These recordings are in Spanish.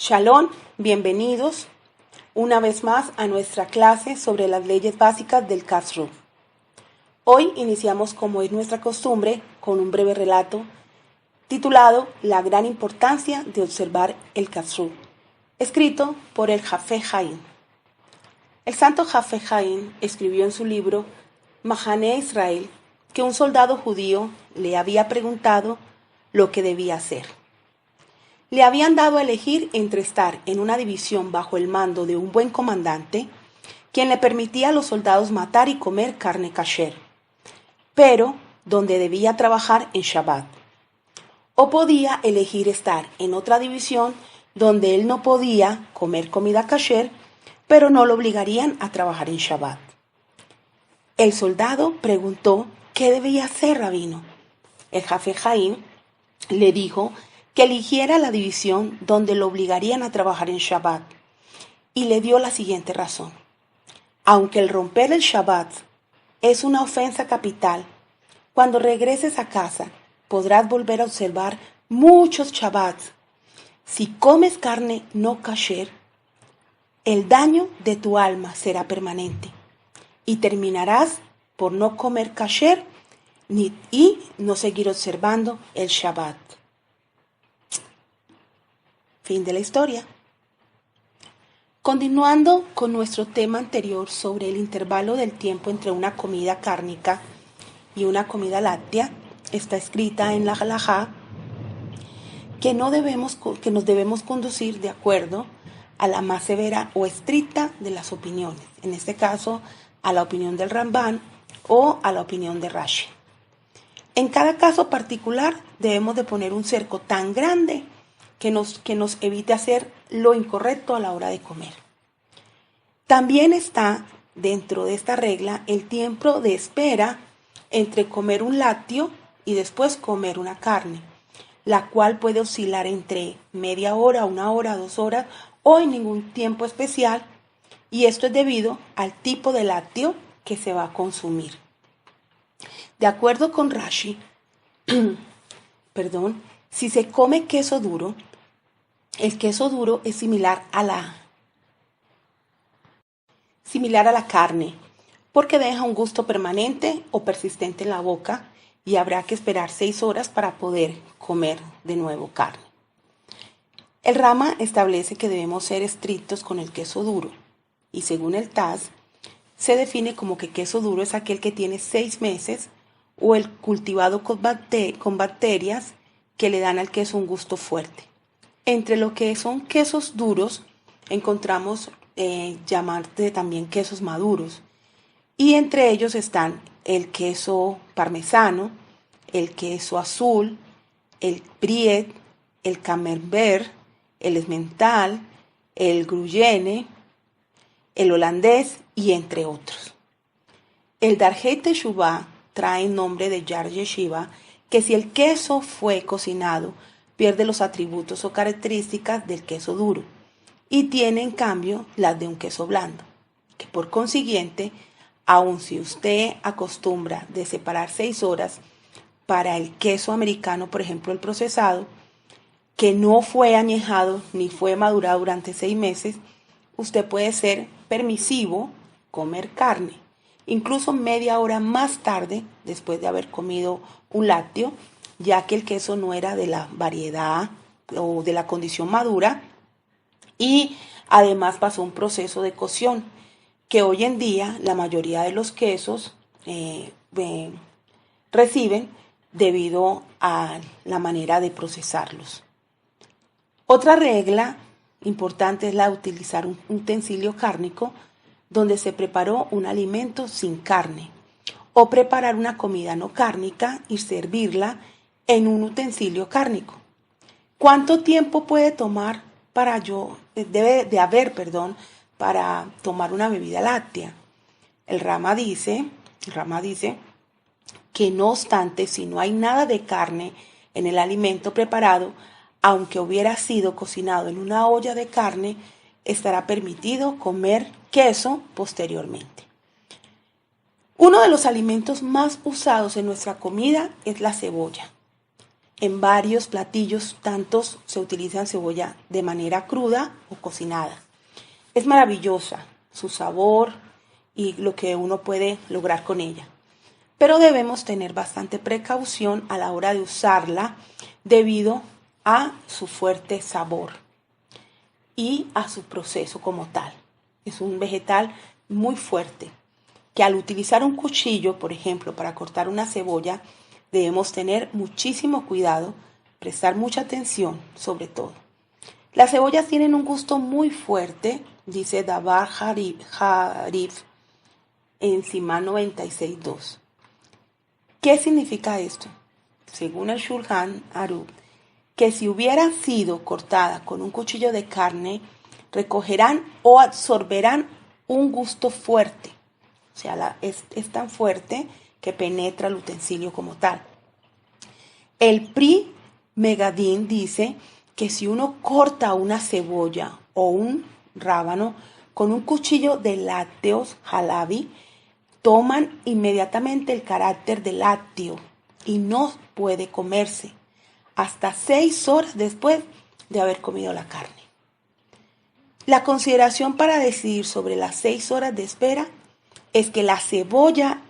Shalom, bienvenidos una vez más a nuestra clase sobre las leyes básicas del Kashrut. Hoy iniciamos, como es nuestra costumbre, con un breve relato titulado La gran importancia de observar el Kashrut, escrito por el Hafez Haim. El santo Hafez Haim escribió en su libro Mahane Israel que un soldado judío le había preguntado lo que debía hacer. Le habían dado a elegir entre estar en una división bajo el mando de un buen comandante, quien le permitía a los soldados matar y comer carne kasher, pero donde debía trabajar en Shabbat. O podía elegir estar en otra división donde él no podía comer comida kasher, pero no lo obligarían a trabajar en Shabbat. El soldado preguntó qué debía hacer, rabino. El Hafez Haim le dijo que eligiera la división donde lo obligarían a trabajar en Shabbat, y le dio la siguiente razón. Aunque el romper el Shabbat es una ofensa capital, cuando regreses a casa podrás volver a observar muchos Shabbats. Si comes carne no kasher, el daño de tu alma será permanente, y terminarás por no comer kasher y no seguir observando el Shabbat. Fin de la historia. Continuando con nuestro tema anterior sobre el intervalo del tiempo entre una comida cárnica y una comida láctea, está escrita en la halajá que nos debemos conducir de acuerdo a la más severa o estricta de las opiniones, en este caso a la opinión del Rambán o a la opinión de Rashi. En cada caso particular debemos de poner un cerco tan grande que nos evite hacer lo incorrecto a la hora de comer. También está dentro de esta regla el tiempo de espera entre comer un lácteo y después comer una carne, la cual puede oscilar entre media hora, 1 hora, 2 horas o en ningún tiempo especial, y esto es debido al tipo de lácteo que se va a consumir. De acuerdo con Rashi, si se come queso duro, el queso duro es similar a la carne, porque deja un gusto permanente o persistente en la boca y habrá que esperar 6 horas para poder comer de nuevo carne. El Rama establece que debemos ser estrictos con el queso duro, y según el Taz, se define como que queso duro es aquel que tiene 6 meses o el cultivado con bacterias que le dan al queso un gusto fuerte. Entre lo que son quesos duros, encontramos llamarse también quesos maduros. Y entre ellos están el queso parmesano, el queso azul, el brie, el camembert, el emmental, el gruyere, el holandés y entre otros. El Darjei Teshuvah trae el nombre de Yar Yeshiva, que si el queso fue cocinado, pierde los atributos o características del queso duro y tiene en cambio las de un queso blando, que por consiguiente, aun si usted acostumbra de separar 6 horas para el queso americano, por ejemplo el procesado, que no fue añejado ni fue madurado durante 6 meses, usted puede ser permisivo comer carne, incluso media hora más tarde después de haber comido un lácteo, ya que el queso no era de la variedad o de la condición madura y además pasó un proceso de cocción que hoy en día la mayoría de los quesos reciben debido a la manera de procesarlos. Otra regla importante es la de utilizar un utensilio cárnico donde se preparó un alimento sin carne, o preparar una comida no cárnica y servirla en un utensilio cárnico. ¿Cuánto tiempo puede tomar para tomar una bebida láctea? El Rama dice que no obstante, si no hay nada de carne en el alimento preparado, aunque hubiera sido cocinado en una olla de carne, estará permitido comer queso posteriormente. Uno de los alimentos más usados en nuestra comida es la cebolla. en varios platillos, tantos se utilizan cebolla de manera cruda o cocinada. Es maravillosa su sabor y lo que uno puede lograr con ella. Pero debemos tener bastante precaución a la hora de usarla debido a su fuerte sabor y a su proceso como tal. Es un vegetal muy fuerte que al utilizar un cuchillo, por ejemplo, para cortar una cebolla, debemos tener muchísimo cuidado, prestar mucha atención sobre todo. Las cebollas tienen un gusto muy fuerte, dice Dabar Harif en Simán 96.2. ¿Qué significa esto? Según el Shulchan Aruch, que si hubiera sido cortada con un cuchillo de carne, recogerán o absorberán un gusto fuerte. O sea, es tan fuerte que penetra el utensilio como tal. El Pri Megadin dice que si uno corta una cebolla o un rábano con un cuchillo de lácteos halabi, toman inmediatamente el carácter de lácteo y no puede comerse hasta 6 horas después de haber comido la carne. La consideración para decidir sobre las 6 horas de espera es que la cebolla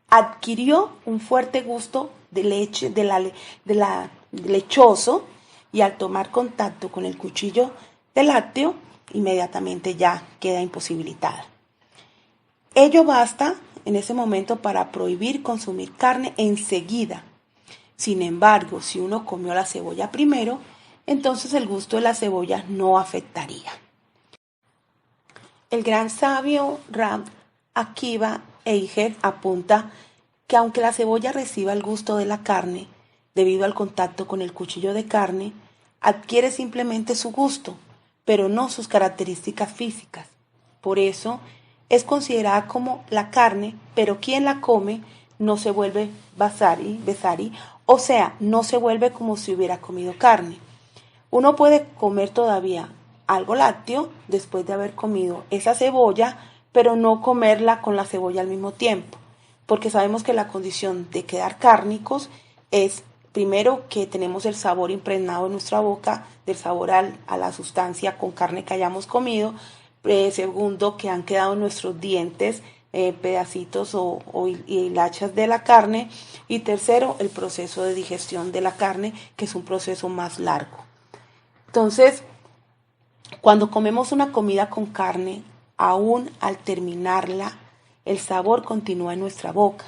adquirió un fuerte gusto de leche, lechoso, y al tomar contacto con el cuchillo de lácteo, inmediatamente ya queda imposibilitada. Ello basta en ese momento para prohibir consumir carne enseguida. Sin embargo, si uno comió la cebolla primero, entonces el gusto de la cebolla no afectaría. El gran sabio Rab Akiva Eiger apunta que aunque la cebolla reciba el gusto de la carne, debido al contacto con el cuchillo de carne, adquiere simplemente su gusto, pero no sus características físicas. Por eso es considerada como la carne, pero quien la come no se vuelve besari, o sea, no se vuelve como si hubiera comido carne. Uno puede comer todavía algo lácteo después de haber comido esa cebolla, pero no comerla con la cebolla al mismo tiempo, porque sabemos que la condición de quedar cárnicos es, primero, que tenemos el sabor impregnado en nuestra boca, del sabor a la sustancia con carne que hayamos comido, segundo, que han quedado en nuestros dientes pedacitos o hilachas de la carne, y tercero, el proceso de digestión de la carne, que es un proceso más largo. Entonces, cuando comemos una comida con carne, aún al terminarla, el sabor continúa en nuestra boca.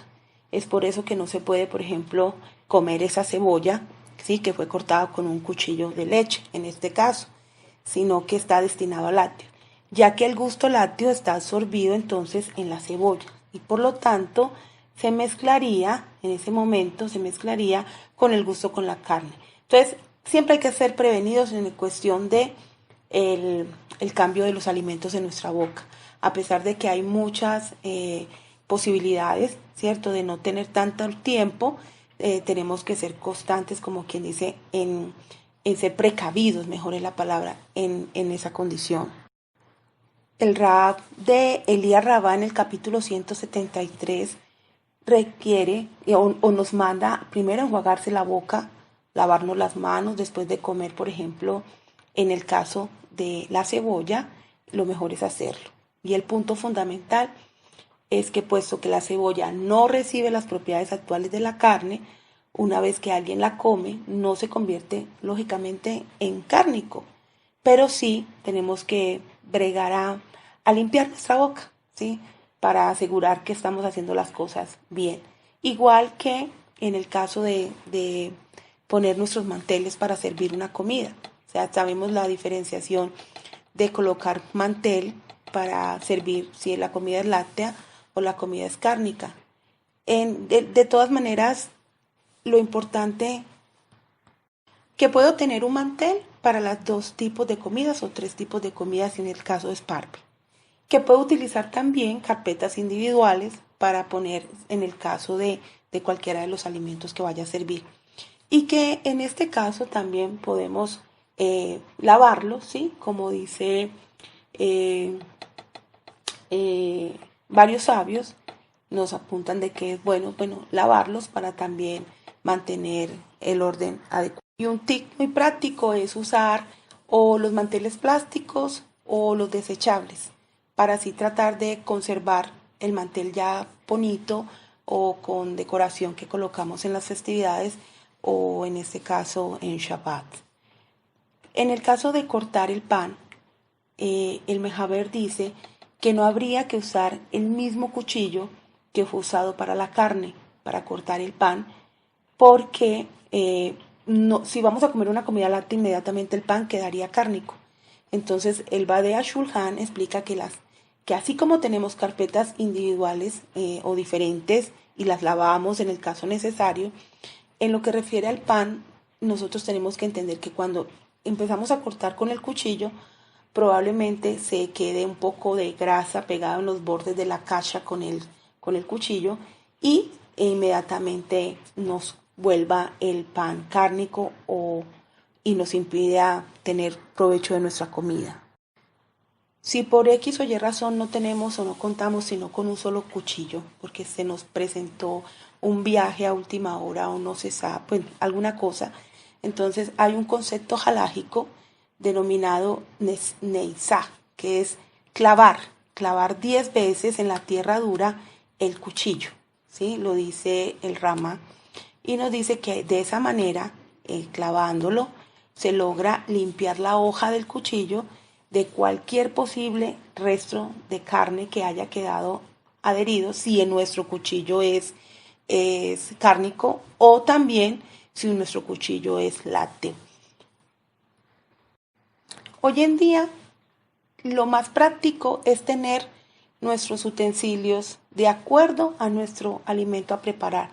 Es por eso que no se puede, por ejemplo, comer esa cebolla, ¿sí?, que fue cortada con un cuchillo de leche, en este caso, sino que está destinado al lácteo, ya que el gusto lácteo está absorbido entonces en la cebolla y por lo tanto se mezclaría, en ese momento se mezclaría con el gusto con la carne. Entonces, siempre hay que ser prevenidos en cuestión de el cambio de los alimentos en nuestra boca, a pesar de que hay muchas posibilidades, ¿cierto?, de no tener tanto tiempo, tenemos que ser constantes, como quien dice, en ser precavidos, mejor es la palabra, en esa condición. El Rab de Elías Rabá en el capítulo 173 requiere o nos manda primero enjuagarse la boca, lavarnos las manos después de comer, por ejemplo, en el caso de la cebolla, lo mejor es hacerlo. Y el punto fundamental es que puesto que la cebolla no recibe las propiedades actuales de la carne, una vez que alguien la come, no se convierte lógicamente en cárnico, pero sí tenemos que bregar a limpiar nuestra boca, ¿sí?, para asegurar que estamos haciendo las cosas bien. Igual que en el caso de poner nuestros manteles para servir una comida. O sea, sabemos la diferenciación de colocar mantel para servir si la comida es láctea o la comida es cárnica. De todas maneras, lo importante que puedo tener un mantel para los 2 tipos de comidas o 3 tipos de comidas en el caso de Sparkle, que puedo utilizar también carpetas individuales para poner en el caso de cualquiera de los alimentos que vaya a servir, y que en este caso también podemos lavarlos, ¿sí?, como dice varios sabios nos apuntan de que es bueno lavarlos para también mantener el orden adecuado. Y un tip muy práctico es usar o los manteles plásticos o los desechables para así tratar de conservar el mantel ya bonito o con decoración que colocamos en las festividades o en este caso en Shabbat. En el caso de cortar el pan, el Mejaber dice que no habría que usar el mismo cuchillo que fue usado para la carne, para cortar el pan, porque no, si vamos a comer una comida láctea, inmediatamente el pan quedaría cárnico. Entonces el Badea Shulhan explica que así como tenemos carpetas individuales o diferentes y las lavamos en el caso necesario, en lo que refiere al pan, nosotros tenemos que entender que cuando empezamos a cortar con el cuchillo, probablemente se quede un poco de grasa pegado en los bordes de la cacha con el cuchillo y inmediatamente nos vuelva el pan cárnico y nos impida tener provecho de nuestra comida. Si por X o Y razón no tenemos o no contamos sino con un solo cuchillo, porque se nos presentó un viaje a última hora o no se sabe, pues alguna cosa, entonces hay un concepto halágico denominado neizá, que es clavar 10 veces en la tierra dura el cuchillo, ¿sí? Lo dice el Rama y nos dice que de esa manera, clavándolo, se logra limpiar la hoja del cuchillo de cualquier posible resto de carne que haya quedado adherido, si en nuestro cuchillo es cárnico o también si nuestro cuchillo es lácteo. Hoy en día lo más práctico es tener nuestros utensilios de acuerdo a nuestro alimento a preparar.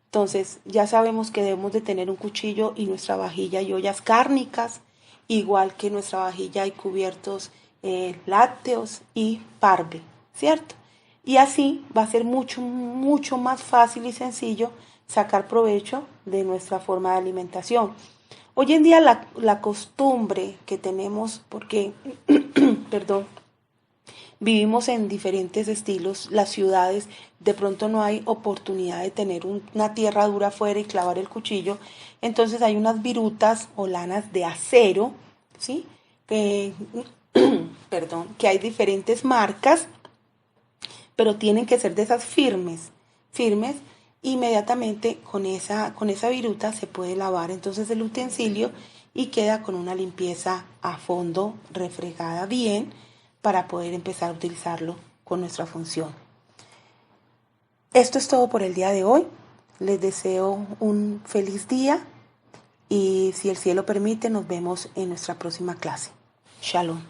Entonces ya sabemos que debemos de tener un cuchillo y nuestra vajilla y ollas cárnicas, igual que nuestra vajilla y cubiertos lácteos y parve, ¿cierto? Y así va a ser mucho, mucho más fácil y sencillo sacar provecho de nuestra forma de alimentación. Hoy en día la costumbre que tenemos, porque, perdón, vivimos en diferentes estilos, las ciudades, de pronto no hay oportunidad de tener una tierra dura afuera y clavar el cuchillo, entonces hay unas virutas o lanas de acero, ¿sí? Perdón, que hay diferentes marcas, pero tienen que ser de esas firmes, inmediatamente con esa viruta se puede lavar entonces el utensilio y queda con una limpieza a fondo, refregada bien, para poder empezar a utilizarlo con nuestra función. Esto es todo por el día de hoy. Les deseo un feliz día y si el cielo permite nos vemos en nuestra próxima clase. Shalom.